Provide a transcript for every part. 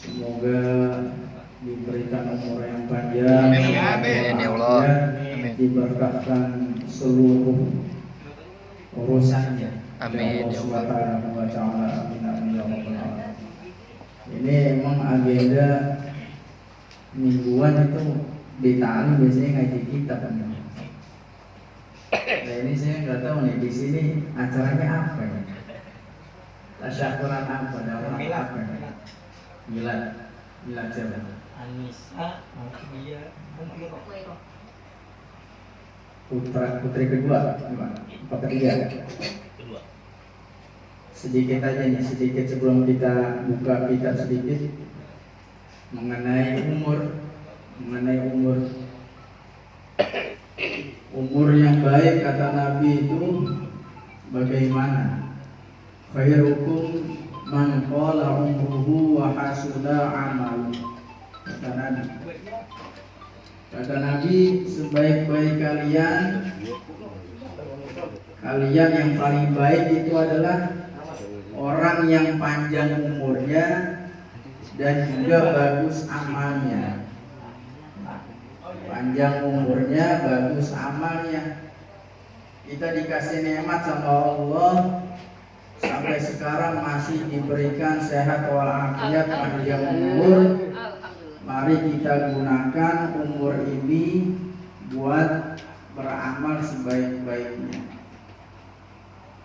Semoga diberikan umur yang panjang, Amin ya Allah. diberkahkan seluruh urusannya. Amin ya Allah. Ini emang agenda mingguan itu di Tali biasanya ngaji kitab kan. Nah ini saya nggak tahu nih di sini acaranya apa ya? Tasyakuran apa? Dalam apa? Milad siapa? Anissa, dia, Putri kedua, apa ketiga? Sedikit aja nih, sedikit sebelum kita buka kitab sedikit mengenai umur yang baik kata Nabi itu bagaimana? Khairukum man qala umruhu wa hasuna amalu. Kata Nabi, sebaik-baik kalian yang paling baik itu adalah orang yang panjang umurnya dan juga bagus amalnya. Panjang umurnya, bagus amalnya. Kita dikasih nikmat sama Allah, sampai sekarang masih diberikan sehat walafiat, panjang umur. Mari kita gunakan umur ini buat beramal sebaik-baiknya.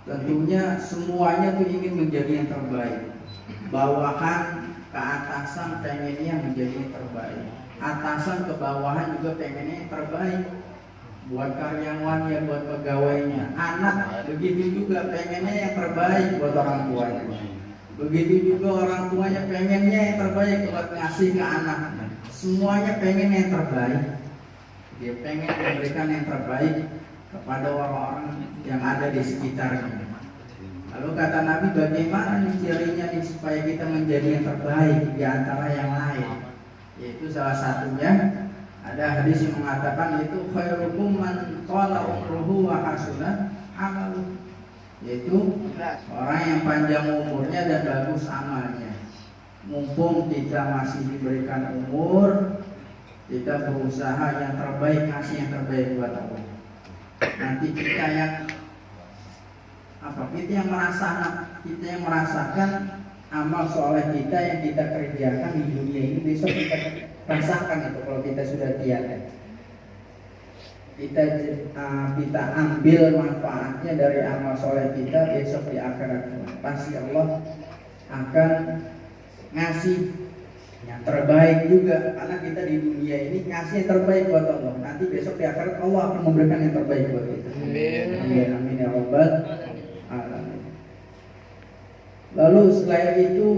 Tentunya semuanya tuh ingin menjadi yang terbaik. Bawahan ke atasan pengennya menjadi yang terbaik. Atasan ke bawahan juga pengennya yang terbaik. Buat karyawan ya, buat pegawainya. Anak begitu juga pengennya yang terbaik buat orang tuanya. Begitu juga orang tuanya pengennya yang terbaik buat ngasih ke anak. Semuanya pengen yang terbaik. Dia pengen memberikan yang terbaik kepada orang-orang yang ada di sekitarnya. Lalu kata Nabi, bagaimana nih cirinya nih supaya kita menjadi yang terbaik di antara yang lain? Yaitu salah satunya ada hadis yang mengatakan yaitu khairukum man qala umruhu wa hasuna amaluhu. Yaitu orang yang panjang umurnya dan bagus amalnya. Mumpung kita masih diberikan umur, kita berusaha yang terbaik, kasih yang terbaik buat Allah. Nanti kita yang kita yang merasakan amal soleh kita yang kita kerjakan di dunia ini, besok kita rasakan itu kalau kita sudah tiada. Kita ambil manfaatnya dari amal soleh kita besok di akhirat. Pasti Allah akan ngasih yang terbaik juga, karena kita di dunia ini ngasih yang terbaik buat Allah. Nanti besok di akhirat Allah akan memberikan yang terbaik buat kita. Amin. Amin ya rabbal alamin. Lalu selain itu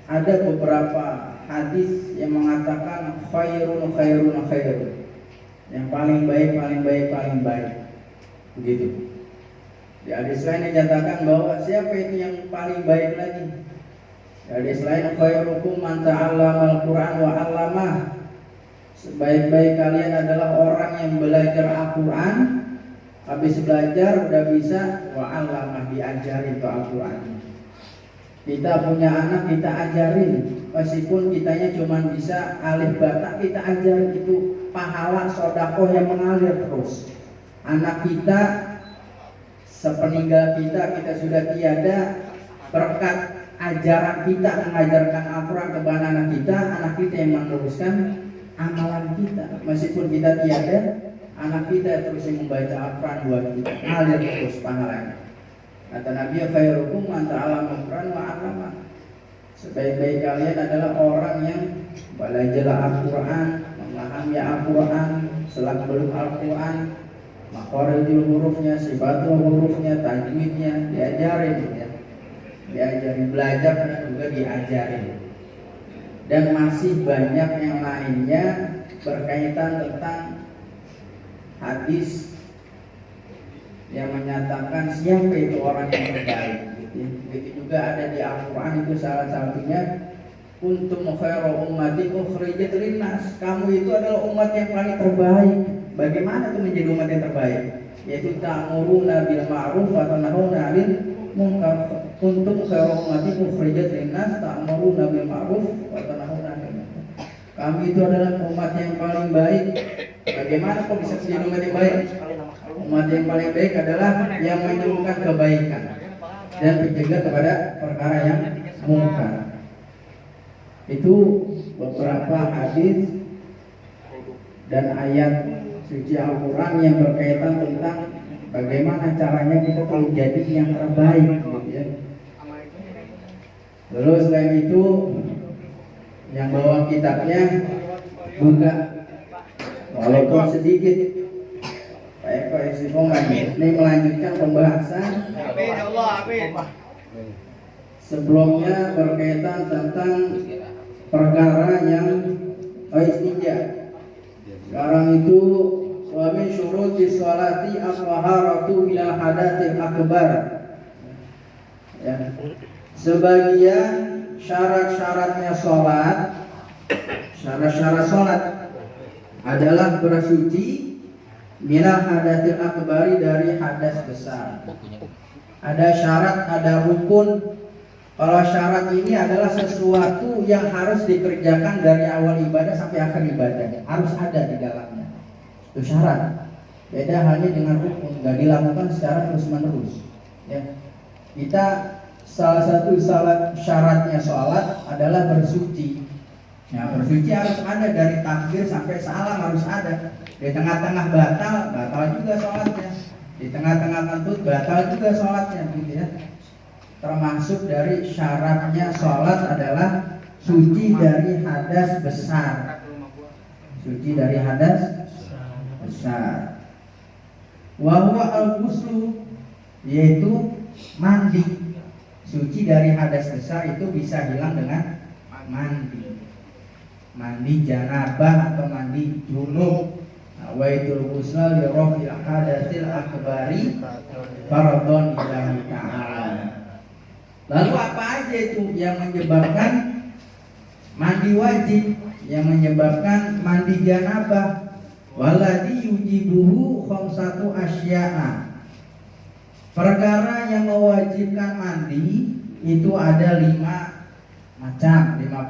ada beberapa hadis yang mengatakan khairun. Yang paling baik. Begitu. Di hadis lain dinyatakan bahwa siapa itu yang paling baik lagi? Di hadis lain khairukum man ta'allama al-Qur'an wa 'allamah. Sebaik-baik kalian adalah orang yang belajar Al-Qur'an, habis belajar udah bisa wa 'allamah, diajarin tuh Al-Qur'an. Kita punya anak, kita ajarin. Meskipun kitanya cuma bisa alif bata, kita ajarin, itu pahala sedekah yang mengalir terus. Anak kita sepeninggal kita sudah tiada, berkat ajaran kita mengajarkan Al-Quran kepada anak kita yang meneruskan amalan kita. Meskipun kita tiada, anak kita terus yang membaca Al-Quran buat kita, ngalir terus pahalanya. Kata Nabi, khairukum man ta'allama al-Quran wa 'allamah. Sebaik-baik kalian adalah orang yang belajar Al-Quran, memahami Al-Quran, selang belum Al-Quran, makharijul hurufnya, sifatul hurufnya, tajwidnya, diajarin ya. Diajarin, belajar dan juga diajarin. Dan masih banyak yang lainnya berkaitan tentang hadis yang menyatakan siapa itu orang yang terbaik. Begitu juga ada di Al-Quran, itu salah satunya kuntum khairu ummatin ukhrijat linnas. Kamu itu adalah umat yang paling terbaik. Bagaimana itu menjadi umat yang terbaik? Yaitu ta'muruna bil ma'ruf wa tanhauna 'anil munkar. Kuntum khairu ummatin ukhrijat linnas ta'muruna bil ma'ruf wa tanhauna 'anil munkar. Kami itu adalah umat yang paling baik. Bagaimana kok bisa menjadi umat yang baik? Umat yang paling baik adalah yang menyuruhkan kebaikan dan mencegah kepada perkara yang munkar. Itu beberapa hadis dan ayat suci Al-Quran yang berkaitan tentang bagaimana caranya kita menjadi yang terbaik, gitu ya. Lalu selain itu, yang bawa kitabnya buka, walaupun sedikit. Pak Eko Istiqomah ini melanjutkan pembahasan. Sebelumnya berkaitan tentang perkara yang istinja. Sekarang itu wa min syuruti sholati at-taharatu minal hadatsil akbar. Ya. Sebagian syarat-syaratnya sholat, syarat-syarat sholat adalah bersuci minal hadatsil akbari, dari hadas besar. Ada syarat, ada rukun. Kalau syarat ini adalah sesuatu yang harus dikerjakan dari awal ibadah sampai akhir ibadah, harus ada di dalamnya. Itu syarat. Beda halnya dengan rukun, nggak dilakukan secara terus menerus. Ya. Kita salah satu syaratnya sholat adalah bersuci. Nah, bersuci harus ada dari takbir sampai salam, harus ada. Di tengah-tengah batal juga sholatnya. Di tengah-tengah kentut batal juga sholatnya, gitu ya. Termasuk dari syaratnya sholat adalah suci dari hadas besar. Suci dari hadas besar. Wa huwa al-ghuslu, yaitu mandi. Suci dari hadas besar itu bisa hilang dengan mandi. Mandi janabah atau mandi junub. Wa itul ghusla li rafil hadatsil akbari fardhon lillahi ta'ala. Lalu apa aja itu yang menyebabkan mandi wajib, yang menyebabkan mandi janabah? Waladhi yujibuhu khamsatu asya'a. Perkara yang mewajibkan mandi itu ada 5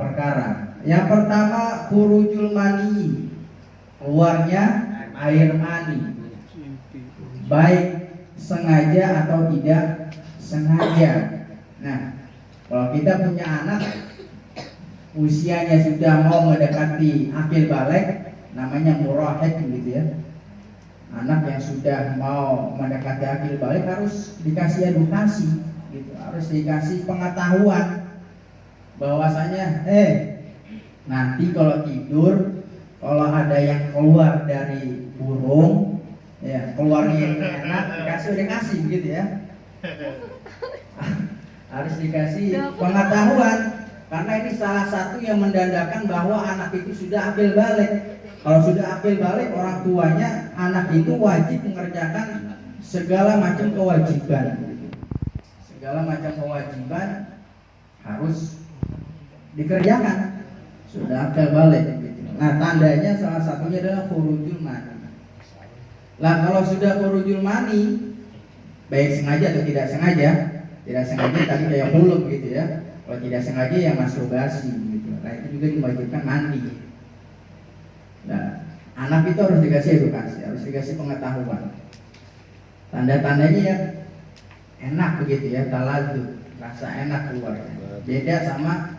perkara. Yang pertama khurujul mani, keluarnya air mani, baik sengaja atau tidak sengaja. Nah, kalau kita punya anak usianya sudah mau mendekati akil balik, namanya murahik, gitu ya. Anak yang sudah mau mendekati akil balik harus dikasih edukasi, gitu. Harus dikasih pengetahuan bahwasanya nanti kalau tidur, kalau ada yang keluar dari burung, ya keluarnya yang enak, dikasih edukasi, gitu ya. Harus dikasih pengetahuan, karena ini salah satu yang mendandakan bahwa anak itu sudah akil balik. Kalau sudah akil balik, orang tuanya anak itu wajib mengerjakan segala macam kewajiban. Segala macam kewajiban harus dikerjakan. Sudah akil balik. Nah, tandanya salah satunya adalah khurujul mani. Lah kalau sudah khurujul mani, baik sengaja atau tidak sengaja, tadi kayak huluk, gitu ya. Kalau tidak sengaja ya masturbasi, gitu. Nah, itu juga diwajibkan mandi. Nah, anak itu harus dikasih edukasi, harus dikasih pengetahuan. Tanda-tandanya ya enak, begitu ya, taladzuz, rasa enak keluarnya. Beda sama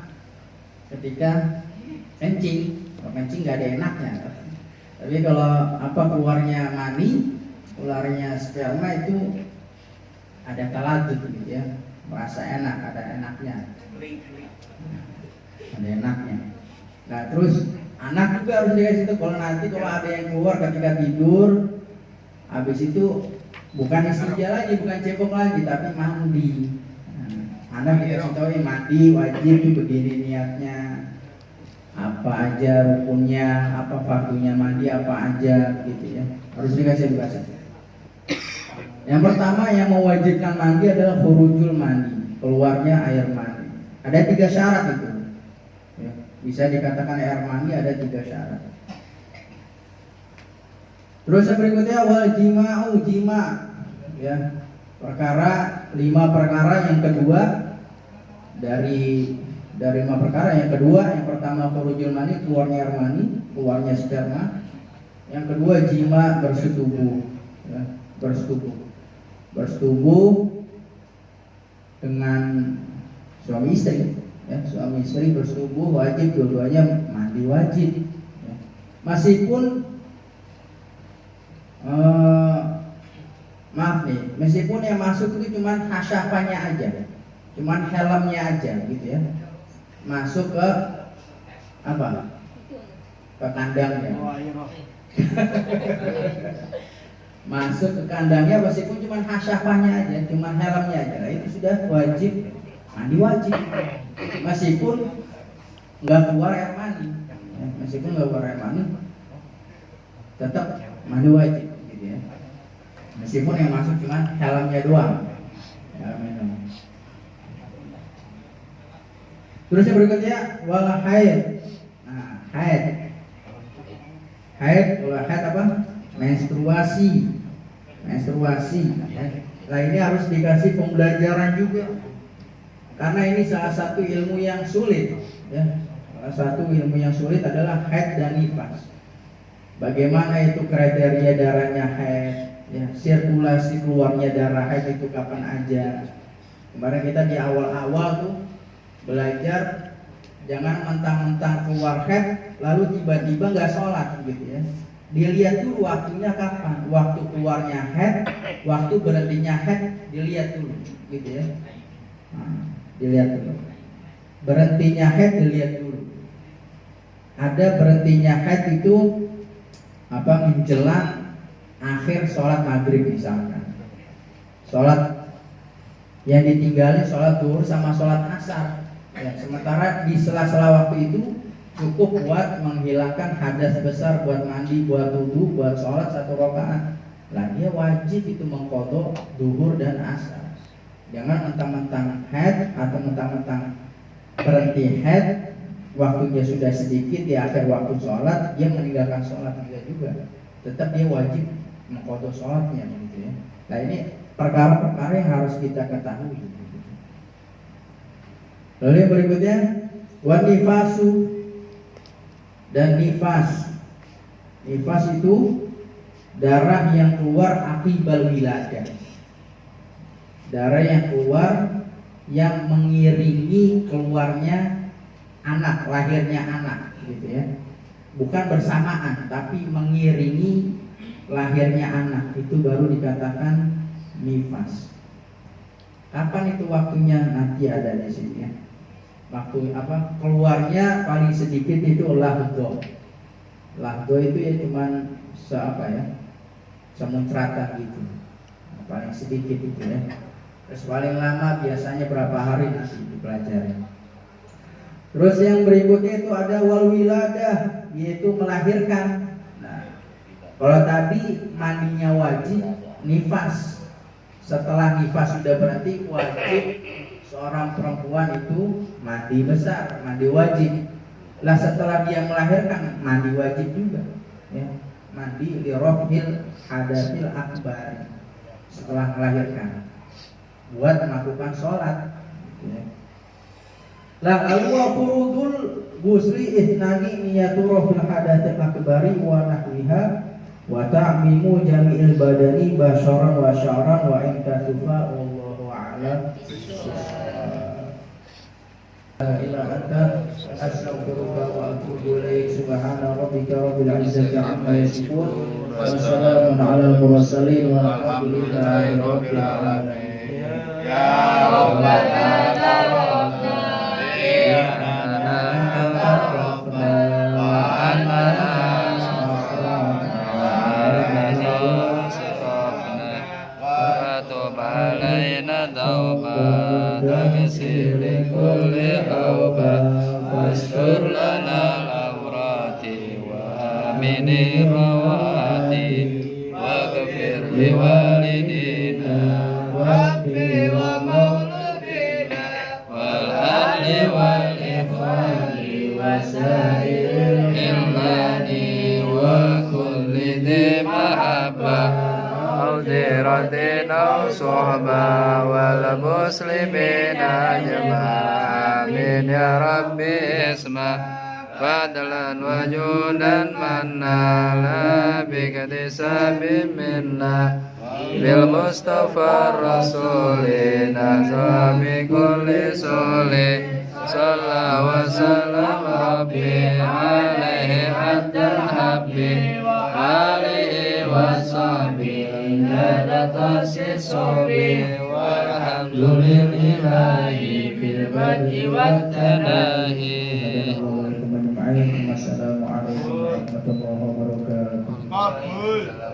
ketika kencing. Kalau kencing nggak ada enaknya. Tapi kalau keluarnya mani, keluarnya sperma itu ada taladzuz, gitu ya, merasa enak, ada enaknya. Ada enaknya. Nah, terus anak juga harus dikasih itu, kalau nanti kalau ada yang keluar ketika tidur, habis itu bukan istinja lagi, bukan cebok lagi, tapi mandi. Anak dikasih tahu mandi wajib itu begini niatnya, apa aja rukunnya, apa fardunya mandi apa aja, gitu ya. Harus dikasih edukasi. Yang pertama yang mewajibkan mandi adalah khurujul mani, keluarnya air mani. Ada 3 syarat itu. Ya, bisa dikatakan air mani ada 3 syarat. Terus yang berikutnya wal jima'u, jima, ya, perkara 5 perkara yang kedua dari 5 perkara yang kedua, yang pertama khurujul mani, keluarnya air mani, keluarnya sperma. Yang kedua jima, bersetubuh, ya, bersetubuh dengan suami istri, ya, suami istri bersetubuh wajib, dua-duanya mandi wajib, ya. Meskipun maaf nih, meskipun yang masuk itu cuma hasyafanya aja, cuma helmnya aja gitu ya, masuk ke apa? Ke kandangnya. Masuk ke kandangnya meskipun cuma hasyafanya aja, cuma helmnya aja, nah, itu sudah wajib mandi wajib, meskipun nggak keluar air mani, ya, meskipun nggak keluar air mani, tetap mandi wajib, gitu ya. Meskipun yang masuk cuma helmnya doang, helmnya doang. Terus yang berikutnya wala haid. Nah, haid wala haid apa? Menstruasi. Ya. Nah, ini harus dikasih pembelajaran juga, karena ini salah satu ilmu yang sulit, ya. Salah satu ilmu yang sulit adalah haid dan nifas. Bagaimana itu kriteria darahnya haid, ya, sirkulasi keluarnya darah haid itu kapan aja. Kemarin kita di awal-awal tuh belajar jangan mentang-mentang keluar haid lalu tiba-tiba nggak sholat gitu ya. Dilihat dulu waktunya kapan, waktu keluarnya haid, waktu berhentinya haid dilihat dulu gitu ya. Nah, dilihat dulu. Berhentinya haid dilihat dulu. Ada berhentinya haid itu apa, menjelang akhir sholat maghrib misalkan. Sholat yang ditinggalin sholat zuhur sama sholat asar. Ya, sementara di sela-sela waktu itu cukup buat menghilangkan hadas besar, buat mandi, buat wudu, buat sholat 1 rakaat. Lah dia wajib itu mengqadha zuhur dan asar. Jangan mentang-mentang haid atau mentang-mentang berhenti haid, waktunya sudah sedikit di akhir waktu sholat dia meninggalkan sholat, tidak juga. Tetap dia wajib mengqadha sholatnya gitu ya. Nah ini perkara-perkara yang harus kita ketahui. Lalu yang berikutnya wanifasu dan nifas. Nifas itu darah yang keluar akibal wiladah. Darah yang keluar yang mengiringi keluarnya anak, lahirnya anak gitu ya. Bukan bersamaan tapi mengiringi lahirnya anak, itu baru dikatakan nifas. Kapan itu waktunya? Nanti ada di sini ya. Waktu apa? Keluarnya paling sedikit itu lahdo. Lahdo itu ya cuman semuncratan gitu. Paling sedikit itu ya. Terus paling lama biasanya berapa hari nanti dipelajari. Terus yang berikutnya itu ada wal wiladah, yaitu melahirkan. Nah, kalau tadi mandinya wajib, nifas. Setelah nifas sudah berhenti, wajib seorang perempuan itu mandi besar, mandi wajib. Lah setelah dia melahirkan, mandi wajib juga, ya. Mandi li raf'il hadatsil akbar. Setelah melahirkan, buat melakukan sholat, ya. Lah al-wa furudul ghusli ithnani niyatu raf'il hadatsil akbari wa nahwiha wa ta'mimu jami'il badani basharan wa sya'ran wa in kasufa wallahu a'lam. Ila anta astaghfiruka wa atubu ilaik. Subhana rabbika rabbil izzati amma yasifun wa salamun 'alal mursalin walhamdulillahi rabbil alamin. Ya Rabbana taqabbal liwalidina rabbi wa maulidina wal ahli wal ikhwani wa sa'iril imani wa kulli dhi mahabbah ziratin aw suhba wal muslimina jama'a amin ya rabbi isma fadlan wajudan manna la biktisabim minna bil mustafa rasulina sabi kulli soli salla wa sallam rabbi alaihi hatta habbi alihi wa sahbihi jadata sisobi walhamdulillahi fil bad'i wat tanahi. Assalamualaikum warahmatullahi wabarakatuh.